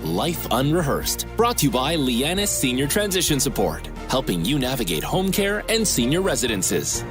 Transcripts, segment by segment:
Life Unrehearsed, brought to you by Lianas Senior Transition Support, helping you navigate home care and senior residences.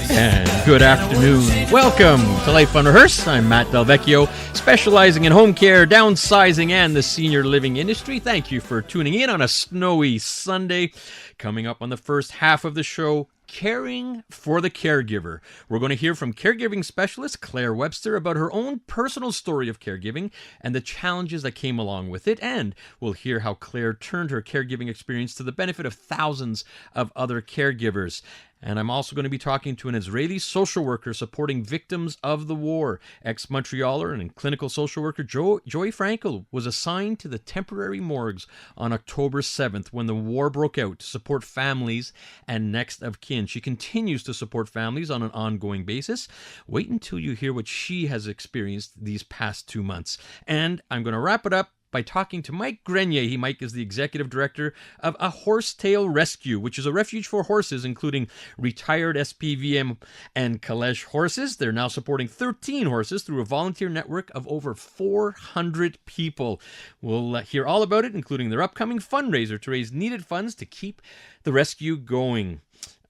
And good afternoon. Welcome to Life Unrehearsed. I'm Matt Vecchio, specializing in home care, downsizing, and the senior living industry. Thank you for tuning in on a snowy Sunday. Coming up on the first half of the show, caring for the caregiver. We're going to hear from caregiving specialist Claire Webster about her own personal story of caregiving and the challenges that came along with it. And we'll hear how Claire turned her caregiving experience to the benefit of thousands of other caregivers. And I'm also going to be talking to an Israeli social worker supporting victims of the war. Ex-Montrealer and clinical social worker Joy Frankel was assigned to the temporary morgues on October 7th when the war broke out to support families and next of kin. She continues to support families on an ongoing basis. Wait until you hear what she has experienced these past 2 months. And I'm going to wrap it up by talking to Mike Grenier. Mike is the executive director of A Horsetail Rescue, which is a refuge for horses, including retired SPVM and Calèche horses. They're now supporting 13 horses through a volunteer network of over 400 people. We'll hear all about it, including their upcoming fundraiser to raise needed funds to keep the rescue going.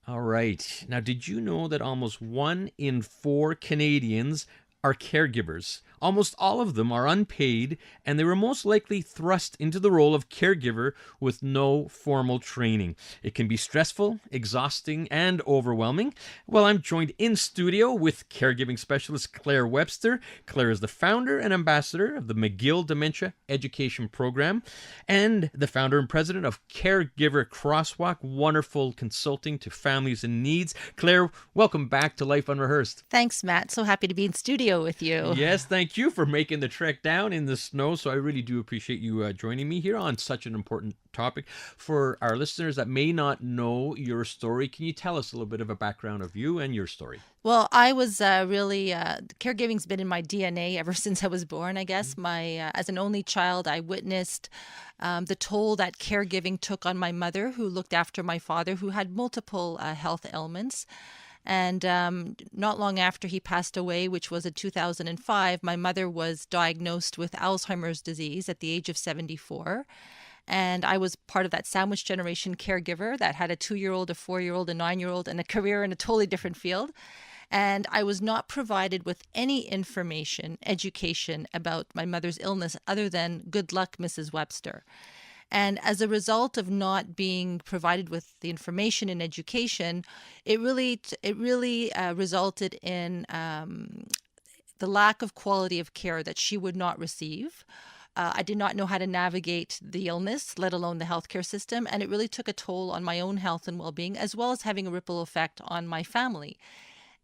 All right. Now, did you know that almost 1 in 4 Canadians are caregivers? Almost all of them are unpaid, and they were most likely thrust into the role of caregiver with no formal training. It can be stressful, exhausting, and overwhelming. Well, I'm joined in studio with caregiving specialist Claire Webster. Claire is the founder and ambassador of the McGill Dementia Education Program and the founder and president of Caregiver Crosswalk, wonderful consulting to families in needs. Claire, welcome back to Life Unrehearsed. Thanks, Matt. So happy to be in studio with you. Yes, thank you for making the trek down in the snow. So I really do appreciate you joining me here on such an important topic. For our listeners that may not know your story, can you tell us a little bit of a background of you and your story? Well, I was caregiving's been in my DNA ever since I was born, I guess. As an only child, I witnessed the toll that caregiving took on my mother, who looked after my father, who had multiple health ailments. And not long after he passed away, which was in 2005, my mother was diagnosed with Alzheimer's disease at the age of 74. And I was part of that sandwich generation caregiver that had a 2-year-old, a 4-year-old, a 9-year-old, and a career in a totally different field. And I was not provided with any information, education about my mother's illness other than good luck, Mrs. Webster. And as a result of not being provided with the information and education, it really resulted in the lack of quality of care that she would not receive. I did not know how to navigate the illness, let alone the healthcare system, and it really took a toll on my own health and well-being, as well as having a ripple effect on my family.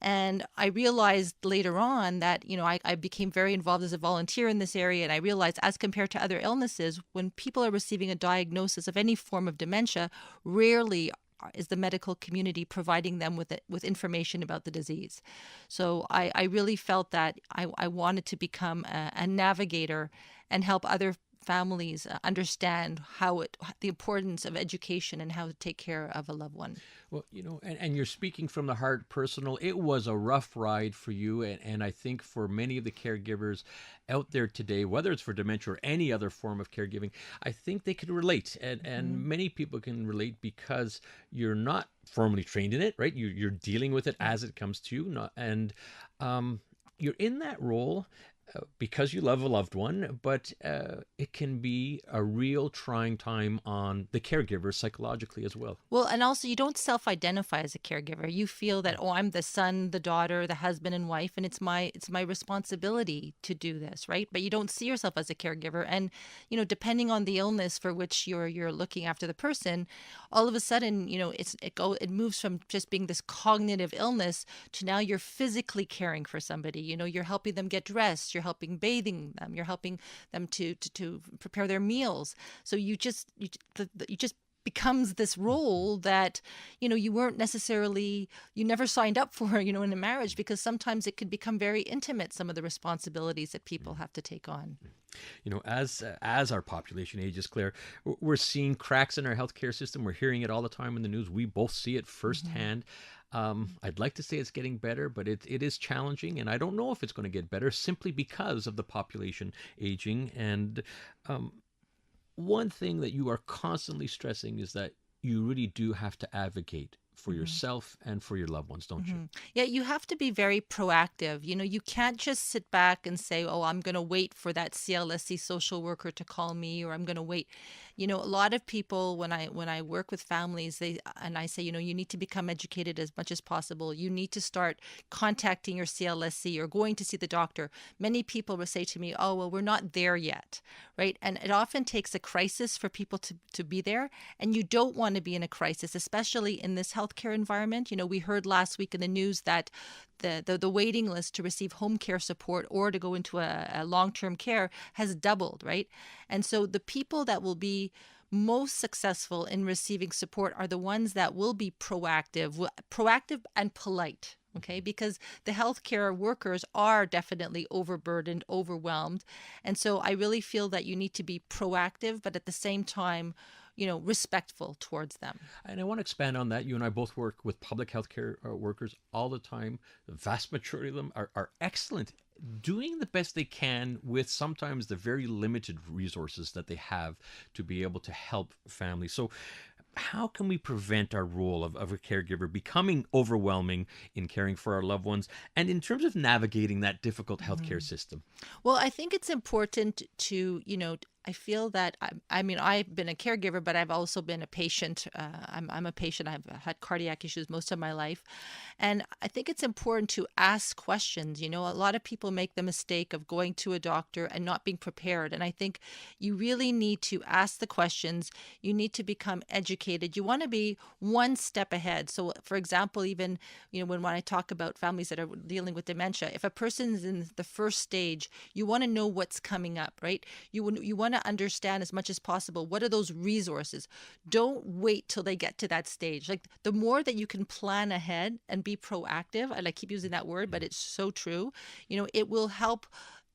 And I realized later on that, I became very involved as a volunteer in this area. And I realized, as compared to other illnesses, when people are receiving a diagnosis of any form of dementia, rarely is the medical community providing them with information about the disease. So I really felt that I wanted to become a navigator and help other families understand the importance of education and how to take care of a loved one. Well, and you're speaking from the heart, personal. It was a rough ride for you, and I think for many of the caregivers out there today, whether it's for dementia or any other form of caregiving, I think they could relate, and many people can relate because you're not formally trained in it, right? You're dealing with it as it comes to you, and you're in that role because you love a loved one, but it can be a real trying time on the caregiver psychologically as well. Well, and also you don't self-identify as a caregiver. You feel that, I'm the son, the daughter, the husband and wife, and it's my responsibility to do this, right? But you don't see yourself as a caregiver. And, depending on the illness for which you're looking after the person, all of a sudden, it moves from just being this cognitive illness to now you're physically caring for somebody. You're helping them get dressed, you're helping bathing them, you're helping them to prepare their meals. So you just becomes this role that you weren't necessarily, you never signed up for in a marriage, because sometimes it can become very intimate, some of the responsibilities that people have to take on. As our population ages, Claire, we're seeing cracks in our healthcare system. We're hearing it all the time in the news. We both see it firsthand. I'd like to say it's getting better, but it is challenging, and I don't know if it's going to get better simply because of the population aging. And one thing that you are constantly stressing is that you really do have to advocate for yourself and for your loved ones, don't you? Yeah, you have to be very proactive. You can't just sit back and say, "Oh, I'm going to wait for that CLSC social worker to call me," or "I'm going to wait." A lot of people when I work with families, I say, you need to become educated as much as possible. You need to start contacting your CLSC or going to see the doctor. Many people will say to me, "Oh, well, we're not there yet," right? And it often takes a crisis for people to be there, and you don't want to be in a crisis, especially in this healthcare environment. We heard last week in the news that the waiting list to receive home care support or to go into a long-term care has doubled, right? And so the people that will be most successful in receiving support are the ones that will be proactive and polite. Okay, because the healthcare workers are definitely overburdened, overwhelmed. And so I really feel that you need to be proactive, but at the same time, respectful towards them. And I want to expand on that. You and I both work with public healthcare workers all the time. The vast majority of them are excellent, doing the best they can with sometimes the very limited resources that they have to be able to help families. So how can we prevent our role of a caregiver becoming overwhelming in caring for our loved ones and in terms of navigating that difficult healthcare system? Well, I think it's important to, I feel that, I've been a caregiver, but I've also been a patient. I'm a patient. I've had cardiac issues most of my life. And I think it's important to ask questions. A lot of people make the mistake of going to a doctor and not being prepared. And I think you really need to ask the questions. You need to become educated. You want to be one step ahead. So, for example, even, when I talk about families that are dealing with dementia, if a person's in the first stage, you want to know what's coming up, right? You want to understand as much as possible what are those resources. Don't wait till they get to that stage. Like, the more that you can plan ahead and be proactive, and I keep using that word, but it's so true, it will help.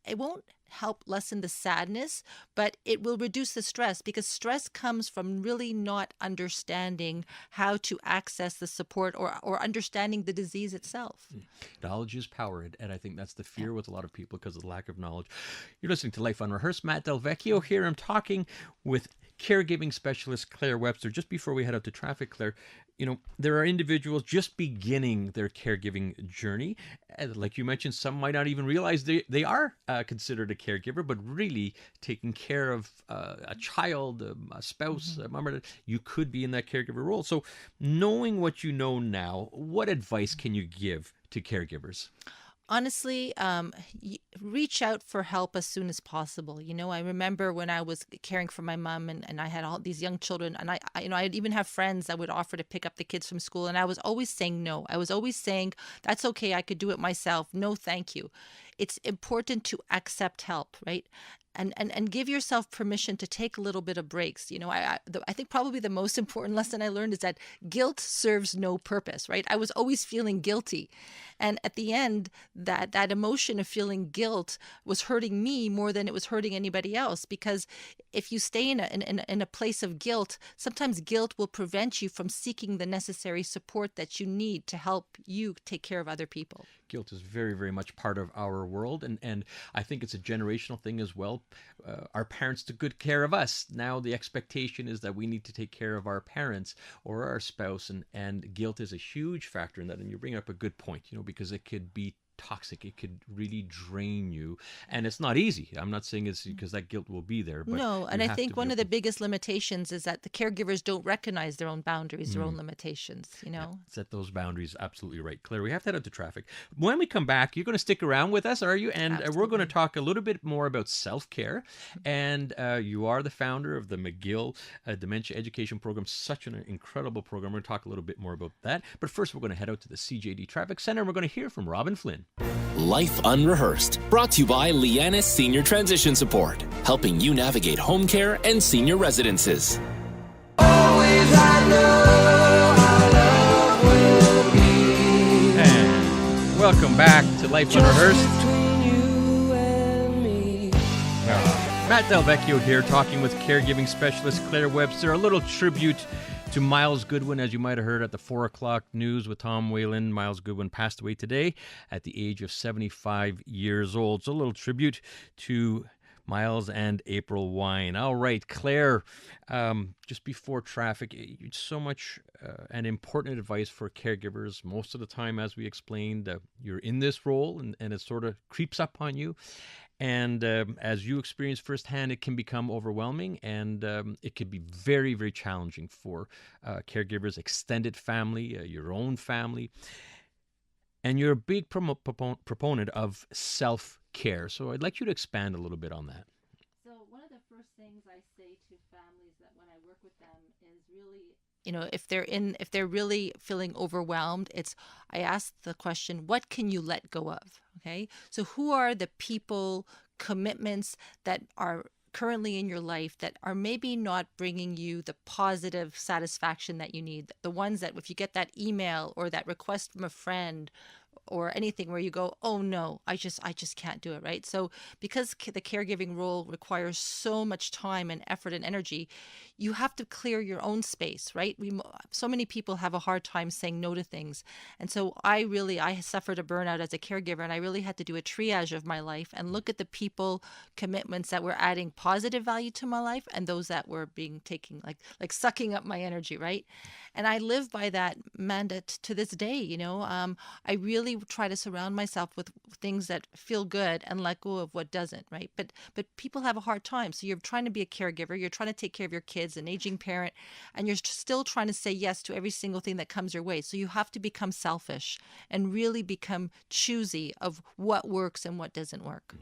It won't help lessen the sadness, but it will reduce the stress, because stress comes from really not understanding how to access the support or understanding the disease itself. Knowledge is power, and I think that's the fear with a lot of people because of the lack of knowledge. You're listening to Life Unrehearsed. Matt Del Vecchio here. I'm talking with caregiving specialist Claire Webster. Just before we head out to traffic, Claire, there are individuals just beginning their caregiving journey. Like you mentioned, some might not even realize they are considered a caregiver, but really taking care of a child, a spouse, a mom, you could be in that caregiver role. So knowing what you know now, what advice can you give to caregivers? Honestly, reach out for help as soon as possible. I remember when I was caring for my mom and I had all these young children, and I'd even have friends that would offer to pick up the kids from school, and I was always saying no. I was always saying, "That's okay, I could do it myself. No, thank you." It's important to accept help, right? And give yourself permission to take a little bit of breaks. I think probably the most important lesson I learned is that guilt serves no purpose, right? I was always feeling guilty. And at the end, that emotion of feeling guilt was hurting me more than it was hurting anybody else. Because if you stay in a place of guilt, sometimes guilt will prevent you from seeking the necessary support that you need to help you take care of other people. Guilt is very, very much part of our world, and I think it's a generational thing as well. Our parents took good care of us. Now the expectation is that we need to take care of our parents or our spouse, and guilt is a huge factor in that. And you bring up a good point, because it could be toxic. It could really drain you, and it's not easy. I'm not saying it's because that guilt will be there. But no, and I think one of the biggest limitations is that the caregivers don't recognize their own boundaries, their own limitations. Yeah, set those boundaries. Absolutely right, Claire. We have to head out to traffic. When we come back, you're going to stick around with us, are you? And we're going to talk a little bit more about self-care. And you are the founder of the McGill Dementia Education Program. Such an incredible program. We're going to talk a little bit more about that. But first, we're going to head out to the CJD Traffic Center. And we're going to hear from Robin Flynn. Life Unrehearsed, brought to you by Lianas Senior Transition Support, helping you navigate home care and senior residences. Always I know our love will be. And welcome back to Life Unrehearsed. Between you and me. Matt Del Vecchio here, talking with caregiving specialist Claire Webster. A little tribute to Miles Goodwin, as you might have heard at the 4 o'clock news with Tom Whalen. Miles Goodwin passed away today at the age of 75 years old. So a little tribute to Miles and April Wine. All right, Claire, just before traffic, so much and important advice for caregivers. Most of the time, as we explained, you're in this role and it sort of creeps up on you. And as you experience firsthand, it can become overwhelming and it can be very, very challenging for caregivers, extended family, your own family. And you're a big proponent of self-care. So I'd like you to expand a little bit on that. So one of the first things I say to families that when I work with them is really, if they're really feeling overwhelmed, I ask the question, what can you let go of? Okay. So who are the people, commitments that are currently in your life that are maybe not bringing you the positive satisfaction that you need? The ones that if you get that email or that request from a friend or anything where you go, oh no, I just can't do it, right? So because the caregiving role requires so much time and effort and energy, you have to clear your own space, right? So many people have a hard time saying no to things. And so I suffered a burnout as a caregiver, and I really had to do a triage of my life and look at the people, commitments that were adding positive value to my life and those that were taking like sucking up my energy, right? And I live by that mandate to this day, I really try to surround myself with things that feel good and let go of what doesn't, right? But people have a hard time. So you're trying to be a caregiver, you're trying to take care of your kids, an aging parent, and you're still trying to say yes to every single thing that comes your way. So you have to become selfish and really become choosy of what works and what doesn't work.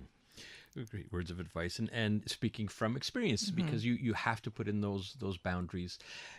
Great words of advice, and speaking from experience, because you have to put in those boundaries.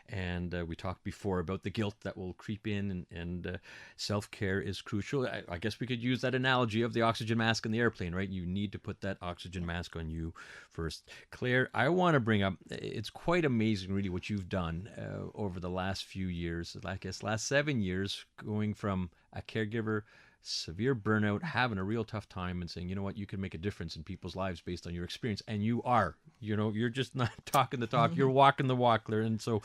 And we talked before about the guilt that will creep in, and self-care is crucial. I guess we could use that analogy of the oxygen mask in the airplane, right? You need to put that oxygen mask on you first. Claire, I want to bring up, it's quite amazing really what you've done over the last few years, I guess last 7 years, going from a caregiver, severe burnout, having a real tough time, and saying, you know what, you can make a difference in people's lives based on your experience. And you are, you're just not talking the talk, you're walking the walk, Claire. And so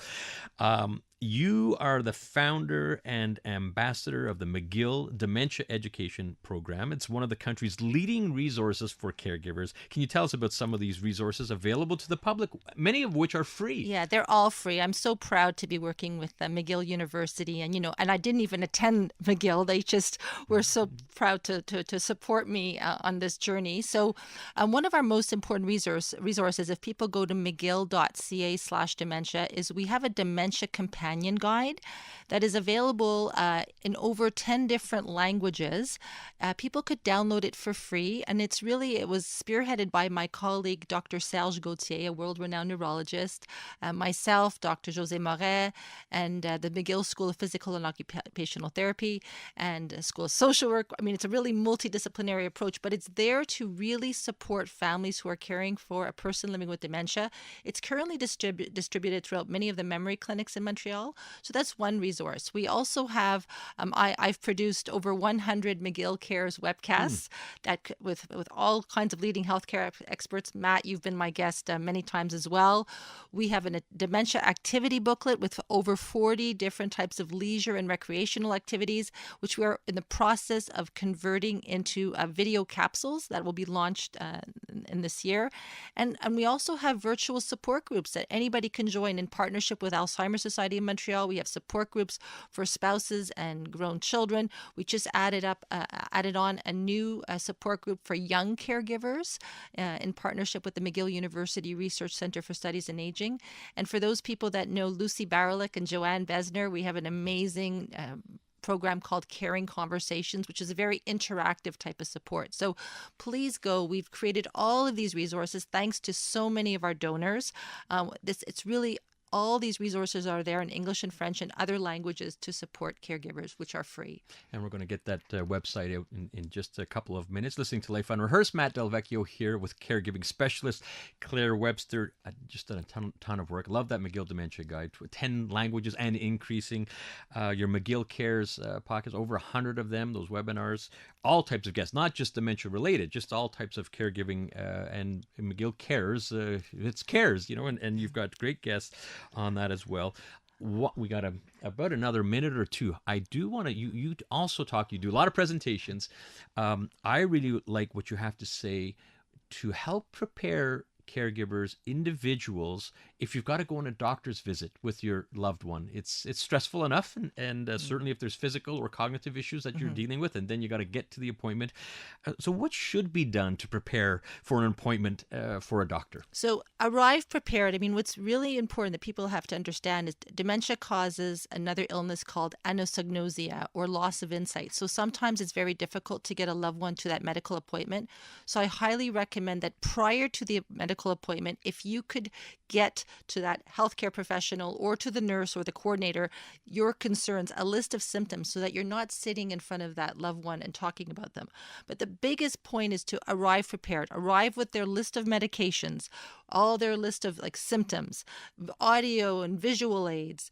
you are the founder and ambassador of the McGill Dementia Education Program. It's one of the country's leading resources for caregivers. Can you tell us about some of these resources available to the public, many of which are free? Yeah, they're all free. I'm so proud to be working with McGill University. And, and I didn't even attend McGill. They just were so proud to support me on this journey. So one of our most important resources, if people go to mcgill.ca/dementia, is we have a dementia companion guide that is available in over 10 different languages. People could download it for free, and it was spearheaded by my colleague, Dr. Serge Gauthier, a world-renowned neurologist, myself, Dr. José Moret, and the McGill School of Physical and Occupational Therapy and School of Social Work. I mean, it's a really multidisciplinary approach, but it's there to really support families who are caring for a person living with dementia. It's currently distributed throughout many of the memory clinics in Montreal. So that's one resource. We also have, I've produced over 100 McGill Cares webcasts that with all kinds of leading healthcare experts. Matt, you've been my guest many times as well. We have a dementia activity booklet with over 40 different types of leisure and recreational activities, which we are in the process of converting into video capsules that will be launched in this year. And we also have virtual support groups that anybody can join in partnership with Alzheimer's Society in Montreal. We have support groups for spouses and grown children. We just added on a new support group for young caregivers in partnership with the McGill University Research Center for Studies in Aging. And for those people that know Lucy Baralik and Joanne Besner, we have an amazing program called Caring Conversations, which is a very interactive type of support. So please go. We've created all of these resources thanks to so many of our donors. It's really all these resources are there in English and French and other languages to support caregivers, which are free. And we're going to get that website out in just a couple of minutes. Listening to Life Unrehearsed, Matt Del Vecchio here with caregiving specialist Claire Webster. Just done a ton of work. Love that McGill Dementia Guide. 10 languages and increasing. Your McGill Cares pockets, over 100 of them, those webinars. All types of guests, not just dementia related, just all types of caregiving. And McGill Cares, it's cares, and you've got great guests on that as well. We got about another minute or two. I do want to, you also talk, you do a lot of presentations. I really like what you have to say to help prepare caregivers, individuals, if you've got to go on a doctor's visit with your loved one. It's stressful enough, and certainly if there's physical or cognitive issues that you're dealing with, and then you got to get to the appointment. So what should be done to prepare for an appointment for a doctor? So arrive prepared. I mean, what's really important that people have to understand is dementia causes another illness called anosognosia, or loss of insight. So sometimes it's very difficult to get a loved one to that medical appointment. So I highly recommend that prior to the medical appointment, if you could get to that healthcare professional or to the nurse or the coordinator your concerns, a list of symptoms, so that you're not sitting in front of that loved one and talking about them. But the biggest point is to arrive prepared. Arrive with their list of medications, all their list of symptoms, audio and visual aids,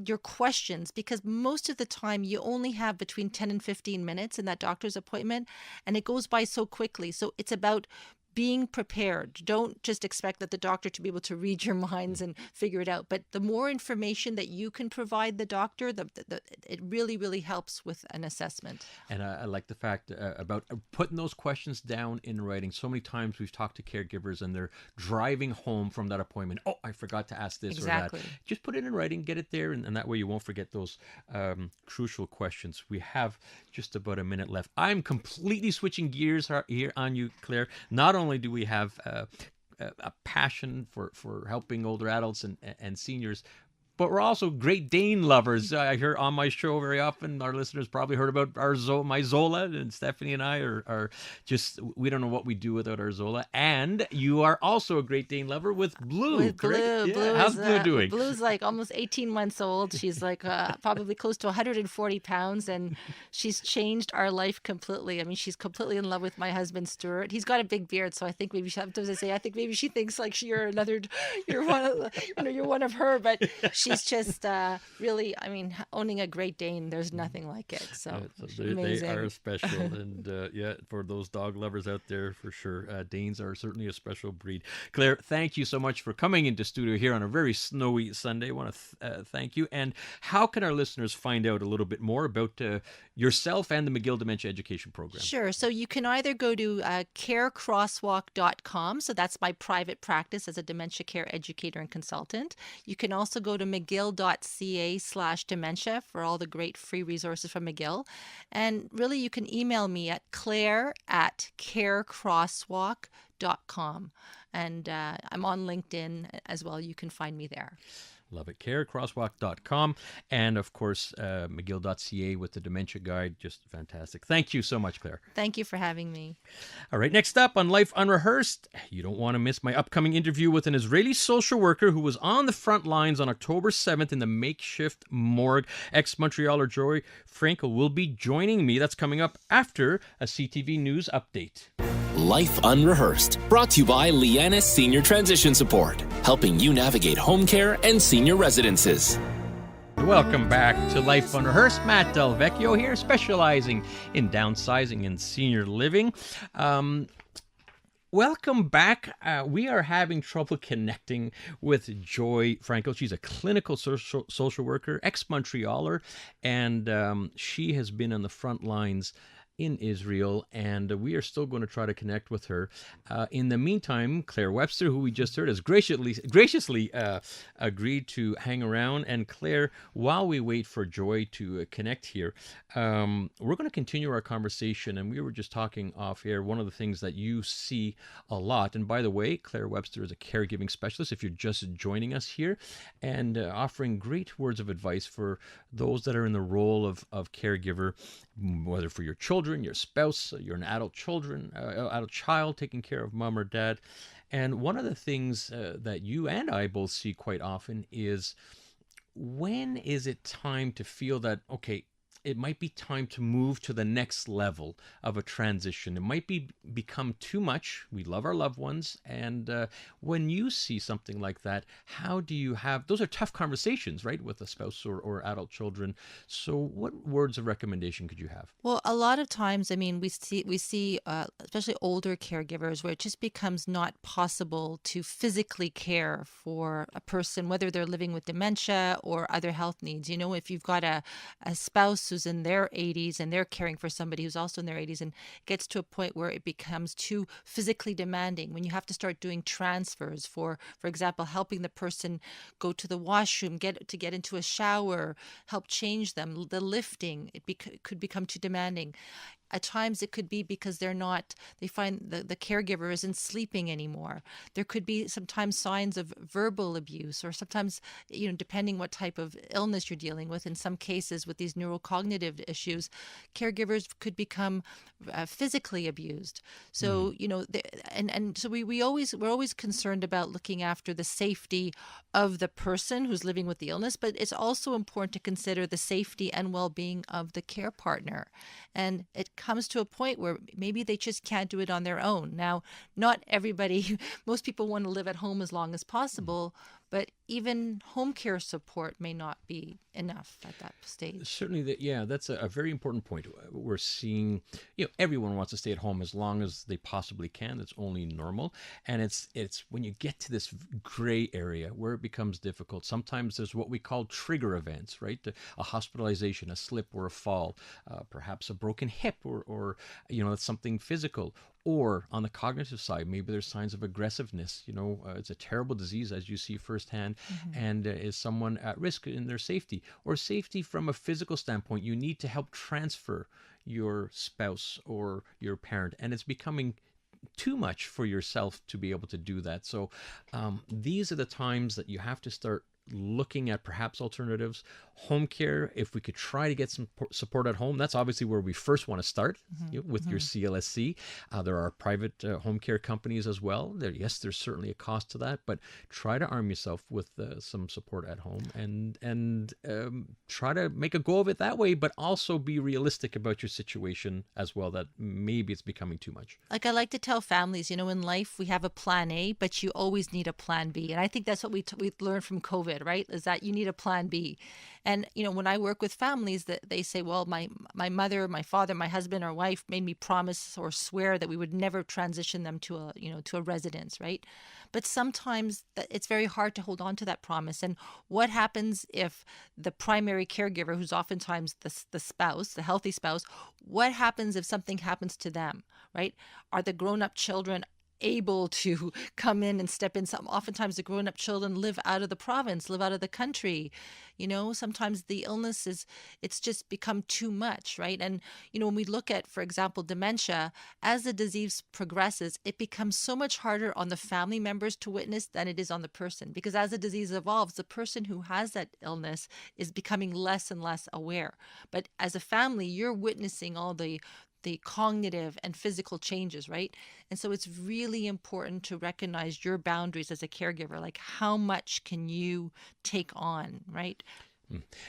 your questions, because most of the time you only have between 10 and 15 minutes in that doctor's appointment, and it goes by so quickly. So it's about being prepared. Don't just expect that the doctor to be able to read your minds and figure it out. But the more information that you can provide the doctor, it really, really helps with an assessment. And I like the fact about putting those questions down in writing. So many times we've talked to caregivers and they're driving home from that appointment. Oh, I forgot to ask this or that. Just put it in writing, get it there, and that way you won't forget those crucial questions. We have just about a minute left. I'm completely switching gears here on you, Claire. Not only do we have a passion for helping older adults and seniors, but we're also Great Dane lovers. I hear on my show very often, our listeners probably heard about my Zola, and Stephanie and I are just, we don't know what we do without our Zola. And you are also a Great Dane lover with Blue. With correct? Blue. Yeah. Blue How's Blue doing? Blue's like almost 18 months old. She's like probably close to 140 pounds, and she's changed our life completely. I mean, she's completely in love with my husband, Stuart. He's got a big beard, so I think maybe sometimes I think maybe she thinks like you're one of her, but she's just really, I mean, owning a Great Dane, there's nothing like it. So they are special, and for those dog lovers out there, for sure, Danes are certainly a special breed. Claire, thank you so much for coming into studio here on a very snowy Sunday. I want to thank you. And how can our listeners find out a little bit more about yourself and the McGill Dementia Education Program? Sure. So you can either go to carecrosswalk.com. So that's my private practice as a dementia care educator and consultant. You can also go to mcgill.ca/dementia for all the great free resources from McGill. And really, you can email me at claire@carecrosswalk.com. And I'm on LinkedIn as well. You can find me there. Love it. carecrosswalk.com, and of course mcgill.ca with the dementia guide. Just fantastic. Thank you so much, Claire. Thank you for having me. All right, next up on Life Unrehearsed, you don't want to miss my upcoming interview with an Israeli social worker who was on the front lines on October 7th in the makeshift morgue. Ex-Montrealer Joy Frankel will be joining me. That's coming up after a CTV News update. Life Unrehearsed, brought to you by Lianas Senior Transition Support, helping you navigate home care and senior residences. Welcome back to Life Unrehearsed. Matt Del Vecchio here, specializing in downsizing and senior living. Welcome back. We are having trouble connecting with Joy Frankel. She's a clinical social worker, ex-Montrealer, and she has been on the front lines in Israel, and we are still going to try to connect with her. In the meantime, Claire Webster, who we just heard, has graciously agreed to hang around. And Claire, while we wait for Joy to connect here, we're going to continue our conversation. And we were just talking off air, one of the things that you see a lot, and by the way, Claire Webster is a caregiving specialist if you're just joining us here, and offering great words of advice for those that are in the role of caregiver, whether for your children, your spouse, you're an adult child taking care of mom or dad. And one of the things that you and I both see quite often is, when is it time to feel that, okay, it might be time to move to the next level of a transition. It might become too much. We love our loved ones. And when you see something like that, how do you have, those are tough conversations, right, with a spouse or adult children. So what words of recommendation could you have? Well, a lot of times, I mean, we see especially older caregivers, where it just becomes not possible to physically care for a person, whether they're living with dementia or other health needs. You know, if you've got a spouse who's in their 80s and they're caring for somebody who's also in their 80s, and it gets to a point where it becomes too physically demanding when you have to start doing transfers for example, helping the person go to the washroom, get into a shower, help change them, the lifting, could become too demanding. At times it could be because they find the caregiver isn't sleeping anymore. There could be sometimes signs of verbal abuse, or sometimes, depending what type of illness you're dealing with. In some cases with these neurocognitive issues, caregivers could become physically abused. So, so we're always concerned about looking after the safety of the person who's living with the illness, but it's also important to consider the safety and well-being of the care partner. And it comes to a point where maybe they just can't do it on their own. Now, not everybody, most people want to live at home as long as possible, but even home care support may not be enough at that stage. Certainly, that's a very important point. We're seeing, everyone wants to stay at home as long as they possibly can. That's only normal. And it's when you get to this gray area where it becomes difficult. Sometimes there's what we call trigger events, right? A hospitalization, a slip or a fall, perhaps a broken hip, or it's something physical. Or on the cognitive side, maybe there's signs of aggressiveness. It's a terrible disease, as you see firsthand, and is someone at risk in their safety? Or safety from a physical standpoint, you need to help transfer your spouse or your parent, and it's becoming too much for yourself to be able to do that. So these are the times that you have to start looking at perhaps alternatives. Home care, if we could try to get some support at home, that's obviously where we first want to start with your CLSC. There are private home care companies as well. There's certainly a cost to that, but try to arm yourself with some support at home and try to make a go of it that way, but also be realistic about your situation as well, that maybe it's becoming too much. Like I like to tell families, in life we have a plan A, but you always need a plan B. And I think that's what we learned from COVID, right? Is that you need a plan B. And, when I work with families, that they say, well, my mother, my father, my husband or wife made me promise or swear that we would never transition them to a residence, right? But sometimes it's very hard to hold on to that promise. And what happens if the primary caregiver, who's oftentimes the spouse, the healthy spouse, what happens if something happens to them, right? Are the grown-up children able to come in and step in? Oftentimes the grown-up children live out of the province, live out of the country. Sometimes the illness it's just become too much, right? And, when we look at, for example, dementia, as the disease progresses, it becomes so much harder on the family members to witness than it is on the person. Because as the disease evolves, the person who has that illness is becoming less and less aware. But as a family, you're witnessing all the cognitive and physical changes, right? And so it's really important to recognize your boundaries as a caregiver, like how much can you take on, right?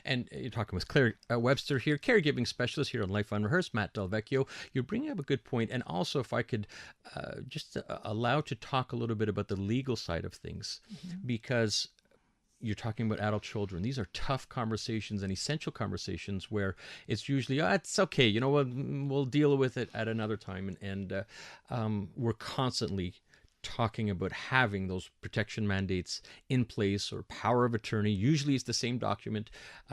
And you're talking with Claire Webster here, caregiving specialist here on Life Unrehearsed, Matt Del Vecchio. You're bringing up a good point. And also, if I could just allow to talk a little bit about the legal side of things, because you're talking about adult children. These are tough conversations and essential conversations where it's usually, it's okay, we'll deal with it at another time. And we're constantly talking about having those protection mandates in place, or power of attorney. Usually it's the same document.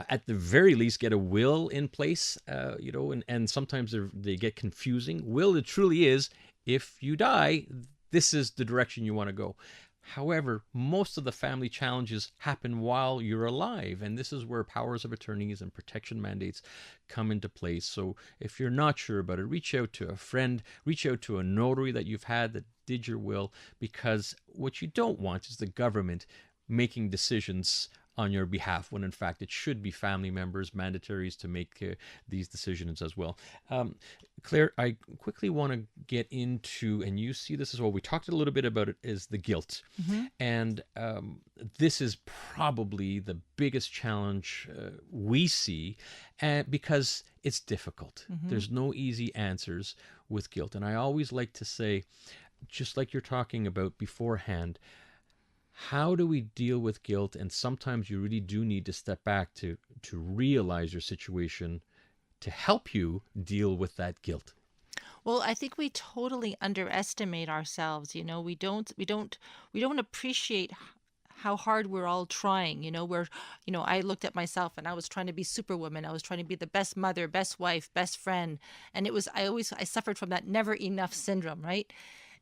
At the very least, get a will in place, and sometimes they get confusing. Will, it truly is, if you die, this is the direction you want to go. However, most of the family challenges happen while you're alive, and this is where powers of attorneys and protection mandates come into place. So if you're not sure about it, reach out to a friend, reach out to a notary that you've had that did your will, because what you don't want is the government making decisions on your behalf, when in fact it should be family members, mandatories, to make these decisions as well. Claire, I quickly want to get into, and you see this as well, we talked a little bit about it, is the guilt. And this is probably the biggest challenge we see, because it's difficult. There's no easy answers with guilt. And I always like to say, just like you're talking about beforehand, how do we deal with guilt? And sometimes you really do need to step back to realize your situation to help you deal with that guilt. Well, I think we totally underestimate ourselves. We don't appreciate how hard we're all trying. I looked at myself and I was trying to be superwoman. I was trying to be the best mother, best wife, best friend. And I suffered from that never enough syndrome, right?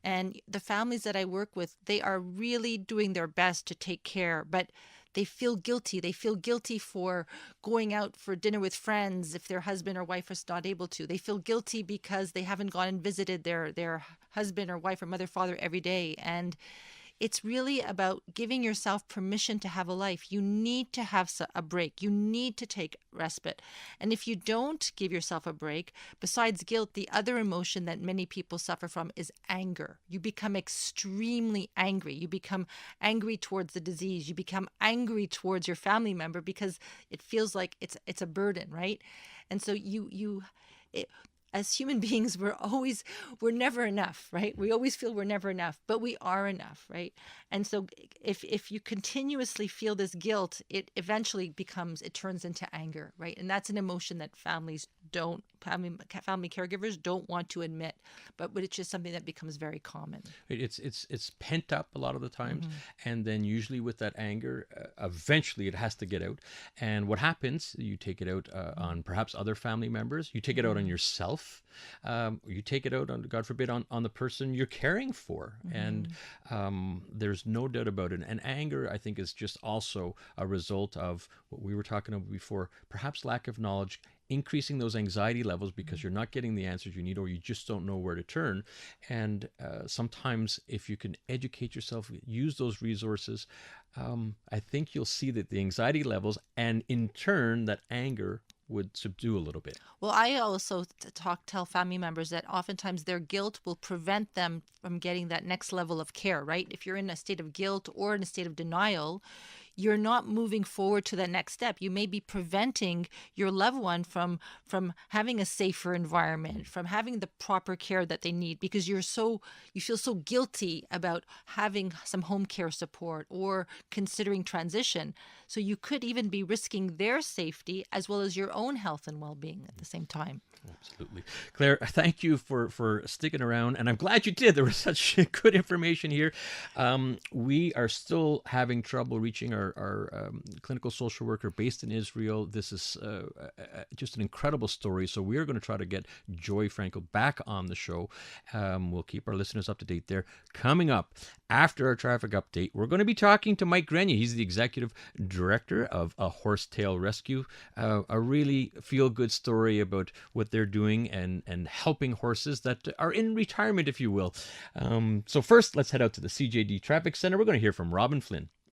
And the families that I work with, they are really doing their best to take care, but they feel guilty. They feel guilty for going out for dinner with friends if their husband or wife is not able to. They feel guilty because they haven't gone and visited their husband or wife or mother, father every day. And it's really about giving yourself permission to have a life. You need to have a break. You need to take respite. And if you don't give yourself a break, besides guilt, the other emotion that many people suffer from is anger. You become extremely angry. You become angry towards the disease. You become angry towards your family member because it feels like it's a burden, right? And so as human beings, we're never enough, right? We always feel we're never enough, but we are enough, right? And so if you continuously feel this guilt, it eventually turns into anger, right? And that's an emotion that family caregivers don't want to admit, but it's just something that becomes very common. It's pent up a lot of the times, and then usually with that anger, eventually it has to get out. And what happens, you take it out on perhaps other family members, you take it out on yourself, you take it out on, God forbid, on the person you're caring for. And there's no doubt about it. And anger, I think, is just also a result of what we were talking about before, perhaps lack of knowledge, increasing those anxiety levels because you're not getting the answers you need, or you just don't know where to turn. And sometimes if you can educate yourself, use those resources, I think you'll see that the anxiety levels and in turn that anger would subdue a little bit. Well, I also tell family members that oftentimes their guilt will prevent them from getting that next level of care, right? If you're in a state of guilt or in a state of denial, you're not moving forward to that next step. You may be preventing your loved one from having a safer environment, from having the proper care that they need, because you feel so guilty about having some home care support or considering transition. So you could even be risking their safety as well as your own health and well-being at the same time. Absolutely. Claire, thank you for sticking around, and I'm glad you did. There was such good information here. We are still having trouble reaching our clinical social worker based in Israel. This is just an incredible story, so we are going to try to get Joy Frankel back on the show. We'll keep our listeners up to date there. Coming up after our traffic update, we're going to be talking to Mike Grenier. He's the executive director of A Horsetail Rescue, a really feel-good story about what they're doing and helping horses that are in retirement, if you will. So first, let's head out to the CJD Traffic Center. We're going to hear from Robin Flynn.